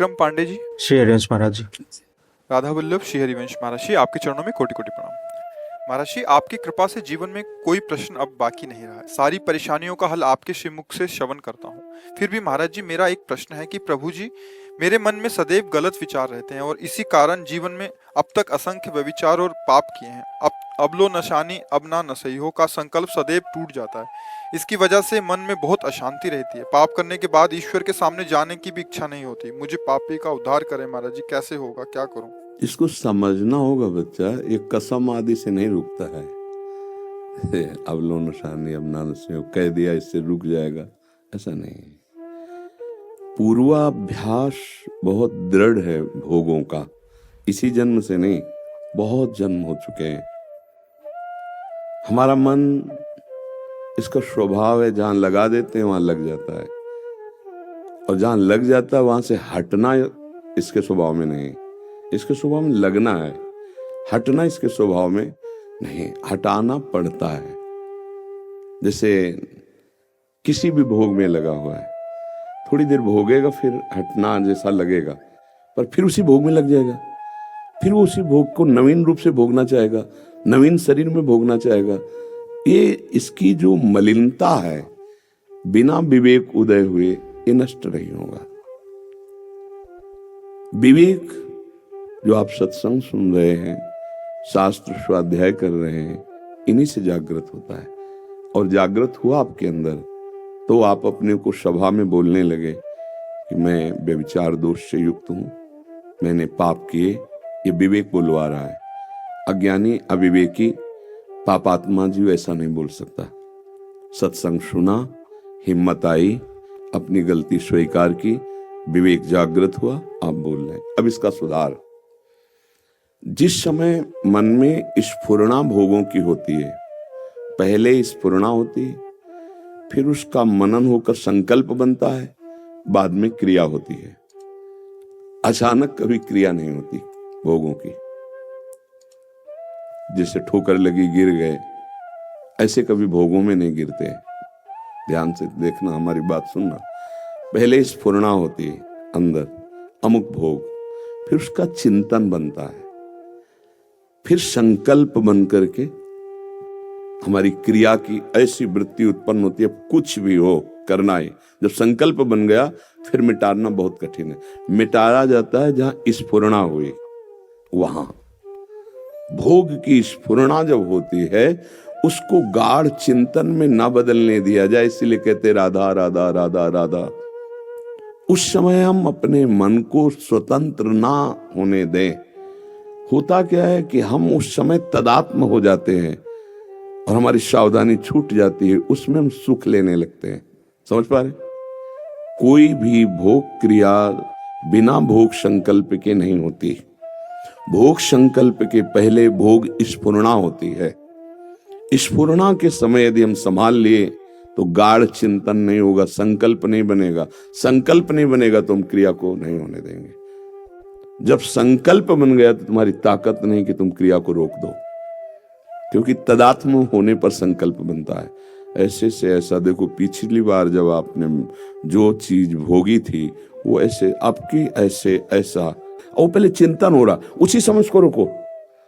विक्रम पांडे जी, श्री हरिवंश महाराज जी। राधा वल्लभ, श्री हरिवंश महाराज जी, आपके चरणों में कोटि कोटि प्रणाम। महाराज जी, आपकी कृपा से जीवन में कोई प्रश्न अब बाकी नहीं रहा है। सारी परेशानियों का हल आपके श्रीमुख से श्रवण करता हूँ। फिर भी महाराज जी, मेरा एक प्रश्न है कि प्रभु जी, मेरे मन में सदैव गलत विचार रहते हैं और इसी कारण जीवन में अब तक असंख्य व्यभिचार और पाप किए हैं। अब लो नशानी अब ना नसई हो का संकल्प सदैव टूट जाता है। इसकी वजह से मन में बहुत अशांति रहती है। पाप करने के बाद ईश्वर के सामने जाने की भी इच्छा नहीं होती। मुझे पापी का उद्धार करें महाराज जी, कैसे होगा, क्या करूं? इसको समझना होगा बच्चा, ये कसम आदि से नहीं रुकता है। अब लो निशानी अब ना नसीब कह दिया इससे रुक जाएगा, ऐसा नहीं। पूर्वाभ्यास बहुत दृढ़ है भोगों का, इसी जन्म से नहीं, बहुत जन्म हो चुके हैं। हमारा मन, इसका स्वभाव है, जहां लगा देते हैं वहां लग जाता है, और जहां लग जाता है वहां से हटना इसके स्वभाव में नहीं। इसके स्वभाव में लगना है, हटना इसके स्वभाव में नहीं। हटाना पड़ता है। जैसे किसी भी भोग में लगा हुआ है, थोड़ी देर भोगेगा, फिर हटना जैसा लगेगा, पर फिर उसी भोग में लग जाएगा। फिर वो उसी भोग को नवीन रूप से भोगना चाहेगा, नवीन शरीर में भोगना चाहेगा। ये इसकी जो मलिनता है, बिना विवेक उदय हुए ये नष्ट नहीं होगा। विवेक जो आप सत्संग सुन रहे हैं, शास्त्र स्वाध्याय कर रहे हैं, इन्हीं से जागृत होता है। और जागृत हुआ आपके अंदर तो आप अपने को सभा में बोलने लगे कि मैं व्यभिचार दोष से युक्त हूं, मैंने पाप किए। ये विवेक बोलवा रहा है। अज्ञानी अविवेकी पापात्मा जीव ऐसा नहीं बोल सकता। सत्संग सुना, हिम्मत आई, अपनी गलती स्वीकार की, विवेक जागृत हुआ, आप बोल रहे हैं। अब इसका सुधार, जिस समय मन में स्फुरणा भोगों की होती है, पहले स्फुरणा होती है, फिर उसका मनन होकर संकल्प बनता है, बाद में क्रिया होती है। अचानक कभी क्रिया नहीं होती भोगों की। जैसे ठोकर लगी गिर गए, ऐसे कभी भोगों में नहीं गिरते। ध्यान से देखना, हमारी बात सुनना। पहले स्फुरणा होती है अंदर, अमुक भोग, फिर उसका चिंतन बनता है, फिर संकल्प बन करके हमारी क्रिया की ऐसी वृत्ति उत्पन्न होती है, कुछ भी हो करना है। जब संकल्प बन गया, फिर मिटाना बहुत कठिन है। मिटाया जाता है जहां स्फुरणा हुई, वहां भोग की स्फुरणा जब होती है, उसको गाढ़ चिंतन में ना बदलने दिया जाए। इसलिए कहते राधा राधा राधा राधा। उस समय हम अपने मन को स्वतंत्र ना होने दें। होता क्या है कि हम उस समय तदात्म हो जाते हैं और हमारी सावधानी छूट जाती है, उसमें हम सुख लेने लगते हैं। समझ पा रहे? कोई भी भोग क्रिया बिना भोग संकल्प के नहीं होती। भोग संकल्प के पहले भोग स्फुरणा होती है। स्फुरणा के समय यदि हम संभाल लिए तो गाढ़ चिंतन नहीं होगा, संकल्प नहीं बनेगा। संकल्प नहीं बनेगा तो हम क्रिया को नहीं होने देंगे। जब संकल्प बन गया तो तुम्हारी ताकत नहीं कि तुम क्रिया को रोक दो, क्योंकि तदात्म होने पर संकल्प बनता है। ऐसे से ऐसा देखो, पिछली बार जब आपने जो चीज भोगी थी वो ऐसे, आपकी ऐसे ऐसा, और पहले चिंतन हो रहा, उसी समय उसको रोको।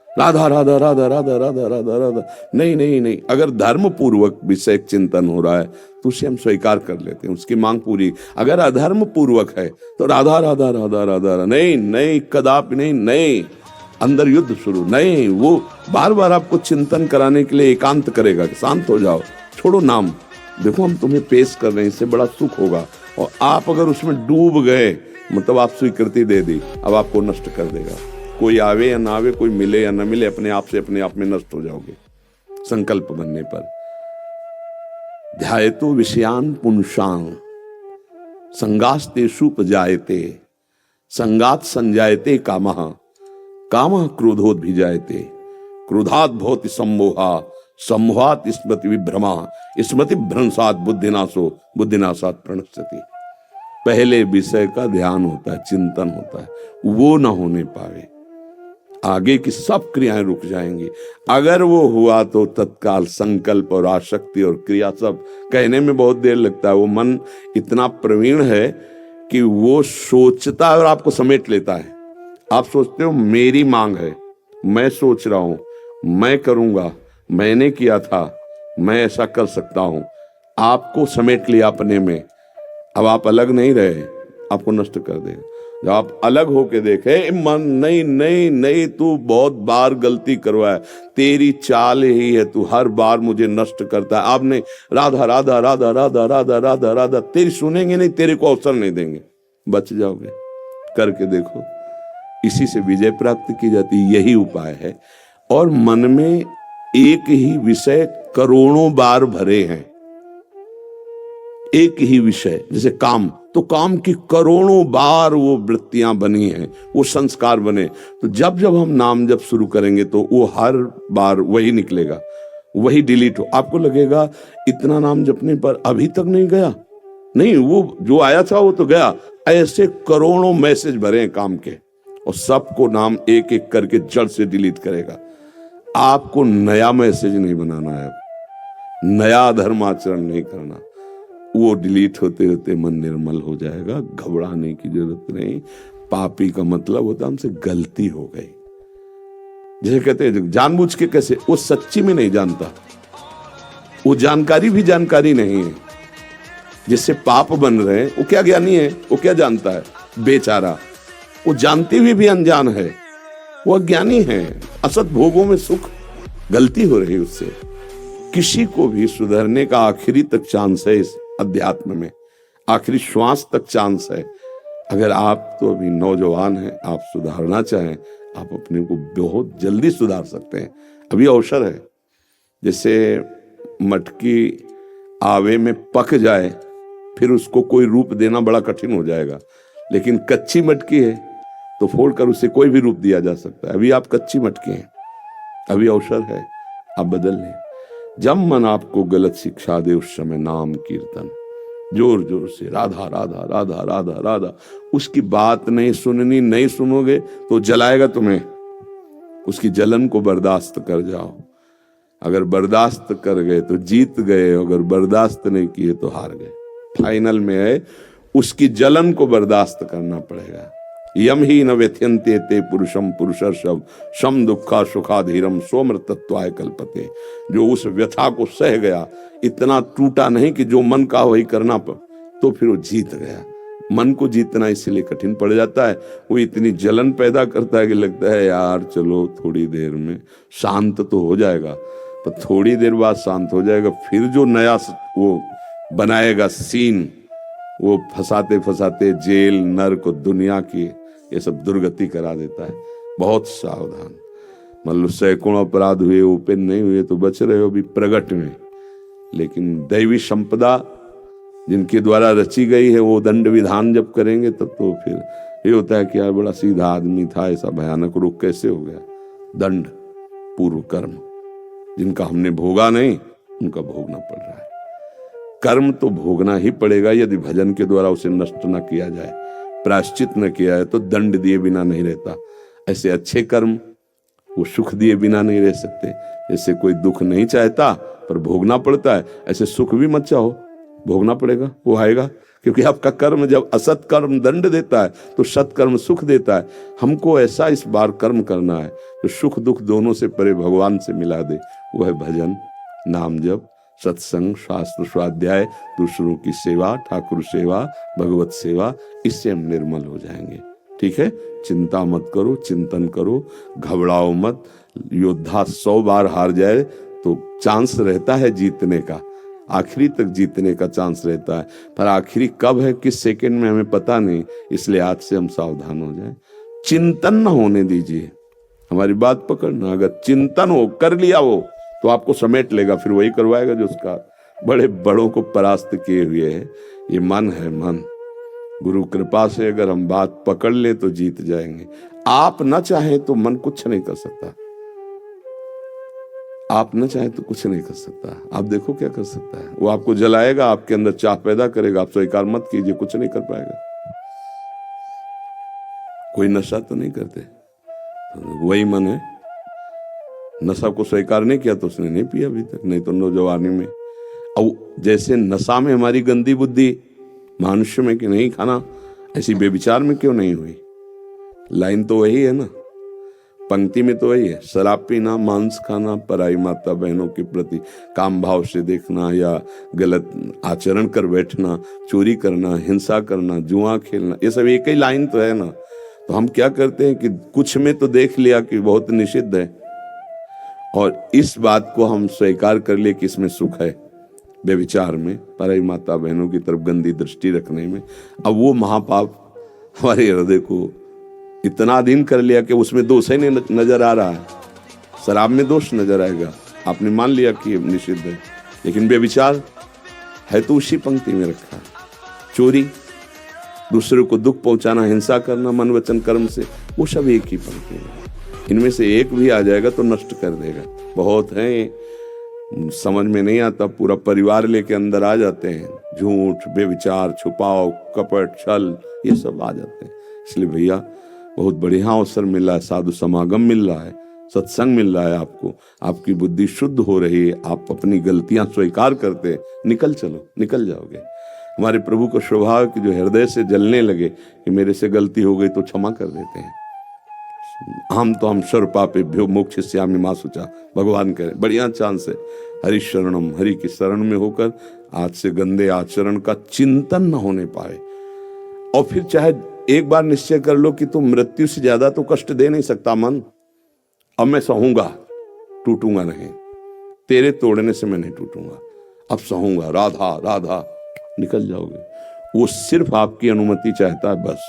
राधा राधा राधा राधा राधा राधा राधा, नहीं नहीं नहीं। अगर धर्म पूर्वक विषय चिंतन हो रहा है तो उसे हम स्वीकार कर लेते हैं, उसकी मांग पूरी। अगर अधर्म पूर्वक है तो राधा राधा राधा राधा, नहीं नहीं, कदापि नहीं, नहीं। अंदर युद्ध शुरू नहीं। वो बार बार आपको चिंतन कराने के लिए एकांत करेगा कि शांत हो जाओ, छोड़ो नाम, देखो हम तुम्हें पेश कर रहे हैं, इससे बड़ा सुख होगा। और आप अगर उसमें डूब गए, मतलब आप स्वीकृति दे दी, अब आपको नष्ट कर देगा। कोई आवे या ना आवे, कोई मिले या ना मिले, अपने आप से अपने आप में नष्ट हो जाओगे संकल्प बनने पर। ध्यायतो विषयान पुंसां संगास्तेषु उपजायते, संगात संजायते कामः, कामः क्रोधोद्भिजायते, क्रोधात् भवति सम्मोहा, सम्मोहात् स्मृति विभ्रमा, स्मृति भ्रंशात् बुद्धिनाशो, बुद्धिनाशात् प्रणश्यति। पहले विषय का ध्यान होता है, चिंतन होता है, वो ना होने पावे, आगे की सब क्रियाएं रुक जाएंगी। अगर वो हुआ तो तत्काल संकल्प और आसक्ति और क्रिया सब, कहने में बहुत देर लगता है। वो मन इतना प्रवीण है कि वो सोचता है और आपको समेट लेता है। आप सोचते हो मेरी मांग है, मैं सोच रहा हूं, मैं करूंगा, मैंने किया था, मैं ऐसा कर सकता हूं। आपको समेट लिया अपने में। अब आप अलग नहीं रहे, आपको नष्ट कर देगा। जब आप अलग होके देखे, मन नहीं नहीं नहीं, तू बहुत बार गलती करवाया, तेरी चाल ही है, तू हर बार मुझे नष्ट करता है। आपने राधा राधा राधा राधा राधा राधा राधा, तेरी सुनेंगे नहीं, तेरे को अवसर नहीं देंगे, बच जाओगे। करके देखो, इसी से विजय प्राप्त की जाती, यही उपाय है। और मन में एक ही विषय करोड़ों बार भरे हैं, एक ही विषय, जैसे काम, तो काम की करोड़ों बार वो वृत्तियां बनी हैं, वो संस्कार बने। तो जब जब हम नाम जब शुरू करेंगे तो वो हर बार वही निकलेगा, वही डिलीट हो। आपको लगेगा इतना नाम जपने पर अभी तक नहीं गया, नहीं, वो जो आया था वो तो गया। ऐसे करोड़ों मैसेज भरे हैं काम के, और सबको नाम एक एक करके जड़ से डिलीट करेगा। आपको नया मैसेज नहीं बनाना है, नया धर्माचरण नहीं करना। वो डिलीट होते होते मन निर्मल हो जाएगा, घबराने की जरूरत नहीं। पापी का मतलब होता हमसे गलती हो गई। जैसे कहते हैं जानबूझ के, कैसे, वो सच्ची में नहीं जानता, वो जानकारी भी जानकारी नहीं है। जिससे पाप बन रहे हैं वो क्या ज्ञानी है, वो क्या जानता है, बेचारा। वो जानते हुए भी अनजान है, वो अज्ञानी है। असत भोगों में सुख, गलती हो रही उससे। किसी को भी सुधरने का आखिरी तक चांस है इस अध्यात्म में, आखिरी श्वास तक चांस है। अगर आप तो अभी नौजवान हैं, आप सुधारना चाहें, आप अपने को बहुत जल्दी सुधार सकते हैं, अभी अवसर है। जैसे मटकी आवे में पक जाए, फिर उसको कोई रूप देना बड़ा कठिन हो जाएगा, लेकिन कच्ची मटकी है तो फोड़कर उसे कोई भी रूप दिया जा सकता है। अभी आप कच्ची मटकी हैं, अभी अवसर है, आप बदल लें। जब मन आपको गलत शिक्षा दे उस समय नाम कीर्तन जोर जोर से राधा राधा राधा राधा राधा। उसकी बात नहीं सुननी, नहीं सुनोगे तो जलाएगा तुम्हें, उसकी जलन को बर्दाश्त कर जाओ। अगर बर्दाश्त कर गए तो जीत गए, अगर बर्दाश्त नहीं किए तो हार गए। फाइनल में है उसकी जलन को बर्दाश्त करना पड़ेगा। यम ही न व्यथ्यन्ते ते पुरुषम पुरुषर्षभ शम दुखा सुखाधीरम सोमृतत्वाय कल्पते। जो उस व्यथा को सह गया, इतना टूटा नहीं कि जो मन का वही करना पर, तो फिर वो जीत गया। मन को जीतना इसलिए कठिन पड़ जाता है, वो इतनी जलन पैदा करता है कि लगता है यार चलो थोड़ी देर में शांत तो हो जाएगा, पर थोड़ी देर बाद शांत हो जाएगा, फिर जो नया वो बनाएगा सीन, वो फंसाते फंसाते जेल नर्क दुनिया की ये सब दुर्गति करा देता है। बहुत सावधान। मान लो सैकड़ों अपराध हुए, ओपन नहीं हुए तो बच रहे हो अभी प्रगट में, लेकिन दैवी संपदा जिनके द्वारा रची गई है वो दंड विधान जब करेंगे तब तो फिर ये होता है कि यार बड़ा सीधा आदमी था, ऐसा भयानक रोग कैसे हो गया। दंड पूर्व कर्म जिनका हमने भोगा नहीं, उनका भोगना पड़ रहा है। कर्म तो भोगना ही पड़ेगा यदि भजन के द्वारा उसे नष्ट न किया जाए, प्रायश्चित न किया है तो दंड दिए बिना नहीं रहता। ऐसे अच्छे कर्म वो सुख दिए बिना नहीं रह सकते। जैसे कोई दुख नहीं चाहता पर भोगना पड़ता है, ऐसे सुख भी मत चाहो, भोगना पड़ेगा, वो आएगा। क्योंकि आपका कर्म जब असत कर्म दंड देता है तो सत्कर्म सुख देता है। हमको ऐसा इस बार कर्म करना है तो सुख दुख दोनों से परे भगवान से मिला दे। वो है भजन, नाम जप, सत्संग, शास्त्र स्वाध्याय, दूसरों की सेवा, ठाकुर सेवा, भगवत सेवा। इससे हम निर्मल हो जाएंगे। ठीक है, चिंता मत करो, चिंतन करो, घबराओ मत। योद्धा 100 बार हार जाए तो चांस रहता है जीतने का, आखिरी तक जीतने का चांस रहता है, पर आखिरी कब है, किस सेकंड में, हमें पता नहीं। इसलिए आज से हम सावधान हो जाएं। चिंतन न होने दीजिए, हमारी बात पकड़ना। अगर चिंतन हो कर लिया वो तो आपको समेट लेगा, फिर वही करवाएगा जो उसका बड़े बड़ों को परास्त किए हुए है। ये मन है, मन। गुरु कृपा से अगर हम बात पकड़ ले तो जीत जाएंगे। आप न चाहें तो मन कुछ नहीं कर सकता, आप न चाहें तो कुछ नहीं कर सकता। आप देखो क्या कर सकता है, वो आपको जलाएगा, आपके अंदर चाह पैदा करेगा। आप स्वीकार मत कीजिए, कुछ नहीं कर पाएगा। कोई नशा तो नहीं करते, वही मन है। नशा को स्वीकार नहीं किया तो उसने नहीं पिया अभी तक, नहीं तो नौजवानी में। अब जैसे नशा में हमारी गंदी बुद्धि, मनुष्य में कि नहीं खाना, ऐसी बेविचार में क्यों नहीं हुई? लाइन तो वही है ना, पंक्ति में तो वही है, शराब पीना, मांस खाना, पराई माता बहनों के प्रति काम भाव से देखना या गलत आचरण कर बैठना, चोरी करना, हिंसा करना, जुआ खेलना, ये सब एक ही लाइन तो है ना। तो हम क्या करते हैं कि कुछ में तो देख लिया कि बहुत निषिद्ध है और इस बात को हम स्वीकार कर लिए कि इसमें सुख है, व्यभिचार में, पराई माता बहनों की तरफ गंदी दृष्टि रखने में। अब वो महापाप हमारे हृदय को इतना अधीन कर लिया कि उसमें दोष ही नहीं नजर आ रहा है। शराब में दोष नजर आएगा, आपने मान लिया कि निषिद्ध है, लेकिन व्यभिचार है तो उसी पंक्ति में रखा है। चोरी, दूसरे को दुख पहुंचाना, हिंसा करना मन वचन कर्म से, वो सब एक ही पंक्ति में। इनमें से एक भी आ जाएगा तो नष्ट कर देगा। बहुत है, समझ में नहीं आता, पूरा परिवार लेके अंदर आ जाते हैं। झूठ, बेविचार, छुपाव, कपट, छल, ये सब आ जाते हैं। इसलिए भैया बहुत बढ़िया अवसर मिल रहा है, साधु समागम मिल रहा है, सत्संग मिल रहा है आपको, आपकी बुद्धि शुद्ध हो रही है, आप अपनी गलतियां स्वीकार करते, निकल चलो, निकल जाओगे। हमारे प्रभु को स्वभाव कि जो हृदय से जलने लगे कि मेरे से गलती हो गई तो क्षमा कर देते हैं। हम सर्व पापेभ्यो मोक्षयिष्यामि मा शुचा, भगवान कह रहे बढ़िया चांस है। हरि शरणम, हरि की शरण में होकर आज से गंदे आचरण का चिंतन न होने पाए। और फिर चाहे एक बार निश्चय कर लो कि तुम मृत्यु से ज्यादा तो कष्ट दे नहीं सकता मन, अब मैं सहूंगा, टूटूंगा नहीं, तेरे तोड़ने से मैं नहीं टूटूंगा, अब सहूंगा, राधा राधा, निकल जाओगे। वो सिर्फ आपकी अनुमति चाहता है बस।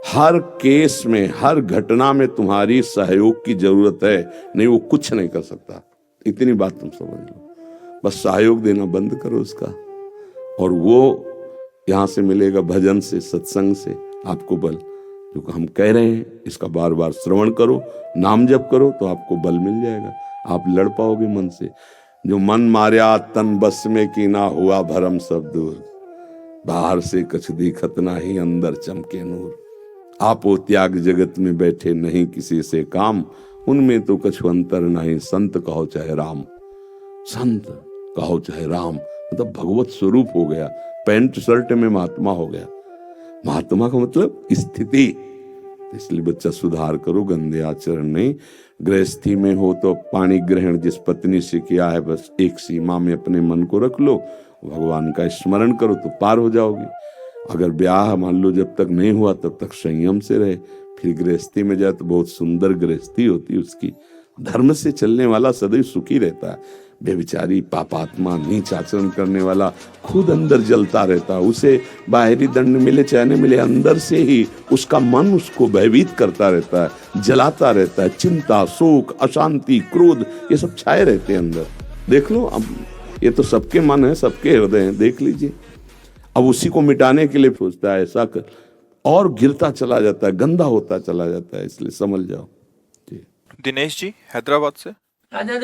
हर केस में, हर घटना में तुम्हारी सहयोग की जरूरत है, नहीं वो कुछ नहीं कर सकता। इतनी बात तुम समझ लो, बस सहयोग देना बंद करो उसका, और वो यहां से मिलेगा भजन से, सत्संग से आपको बल। जो हम कह रहे हैं इसका बार बार श्रवण करो, नाम जप करो तो आपको बल मिल जाएगा, आप लड़ पाओगे मन से। जो मन मार्या तन बस में की ना हुआ भरम सब दूर, बाहर से कछ दिखत नाही अंदर चमके नूर। आप वो त्याग जगत में बैठे नहीं किसी से काम, उनमें तो कछु अंतर नहीं, संत कहो चाहे राम, संत कहो चाहे राम, मतलब भगवत स्वरूप हो गया। पैंट शर्ट में महात्मा हो गया। महात्मा का मतलब स्थिति। इसलिए बच्चा सुधार करो, गंदे आचरण नहीं। गृहस्थी में हो तो पानी ग्रहण जिस पत्नी से किया है बस एक सीमा में अपने मन को रख लो, भगवान का स्मरण करो तो पार हो जाओगे। अगर ब्याह मान लो जब तक नहीं हुआ तब तक संयम से रहे, फिर गृहस्थी में जाए तो बहुत सुंदर गृहस्थी होती है उसकी। धर्म से चलने वाला सदैव सुखी रहता है। बेविचारी, पापात्मा, नीच आचरण करने वाला खुद अंदर जलता रहता है। उसे बाहरी दंड मिले चाहे न मिले, अंदर से ही उसका मन उसको भयभीत करता रहता है, जलाता रहता है। चिंता, शोक, अशांति, क्रोध, ये सब छाए रहते हैं अंदर। देख लो, अब ये तो सबके मन है, सबके हृदय हैं, देख लीजिए। अब उसी को मिटाने के लिए सोचता है ऐसा कर, और गिरता चला जाता है, गंदा होता चला जाता है। इसलिए समझ जाओ। दिनेश जी हैदराबाद से। राजा